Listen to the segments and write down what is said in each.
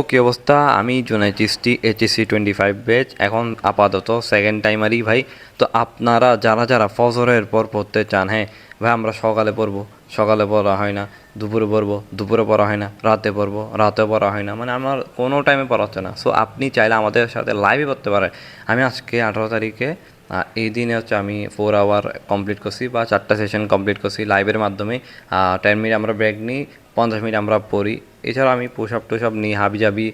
কি অবস্থা? আমি জুনাই চিস্তি এইচএসসি 25 ব্যাচ, এখন আপাতত সেকেন্ড টাইমারই ভাই। তো আপনারা যারা যারা ফজরের পর পড়তে চান, হ্যাঁ ভাই, আমরা সকালে পড়বো, সকালে পড়া হয় না, দুপুরে পড়বো, দুপুরে পড়া হয় না, রাতে পড়বো, রাতে পড়া হয় না, মানে আমার কোনো টাইমে পড়া হচ্ছে না। সো আপনি চাইলে আমাদের সাথে লাইভই করতে পারেন। আমি আজকে 18 তারিখে এই দিনে হচ্ছে আমি 4 আওয়ার কমপ্লিট করছি বা 4টা সেশন কমপ্লিট করছি লাইভের মাধ্যমে। 10 মিনিট আমরা ব্রেক নিই, 50 মিনিট আমরা পড়ি। এছাড়াও আমি পুশ আপ টুশ আপ নিই, হাবিজাবি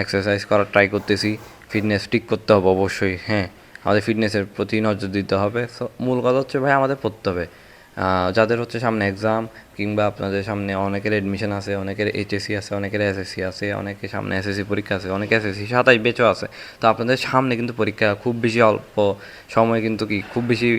এক্সারসাইজ করার ট্রাই করতেছি। ফিটনেস ঠিক করতে হবে অবশ্যই, হ্যাঁ, আমাদের ফিটনেসের প্রতি নজর দিতে হবে। সো মূল কথা হচ্ছে ভাই, আমাদের পড়তে হবে। যাদের হচ্ছে সামনে এক্সাম, কিংবা আপনাদের সামনে অনেকের অ্যাডমিশন আছে, অনেকের এইচএসসি আছে, অনেকের এসএসসি আছে, অনেকের সামনে এসএসসি পরীক্ষা আছে, অনেকে এসএসসি 27 বেচও আছে। তো আপনাদের সামনে কিন্তু পরীক্ষা খুব বেশি অল্প সময়, কিন্তু কি খুব বেশি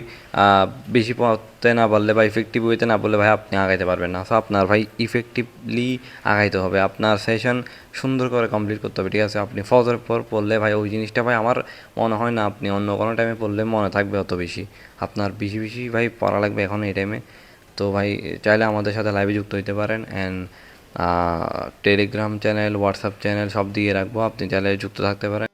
বেশি পড়তে না পারলে বা ইফেক্টিভ হইতে না পারলে ভাই আপনি আগাইতে পারবেন না। সো আপনার ভাই ইফেক্টিভলি আগাইতে হবে, আপনার সেশন সুন্দর করে কমপ্লিট করতে হবে, ঠিক আছে? আপনি ফজরের পর পড়লে ভাই ওই জিনিসটা ভাই আমার মনে হয় না আপনি অন্য কোনো টাইমে পড়লে মনে থাকবে অত বেশি। আপনার বেশি বেশি ভাই পড়া লাগবে এখন এই টাইমে। তো ভাই চাইলে আমাদের সাথে লাইভে যুক্ত হইতে পারেন। And Telegram channel, WhatsApp channel সব দিয়ে রাখবো, আপনি চাইলে যুক্ত থাকতে পারেন।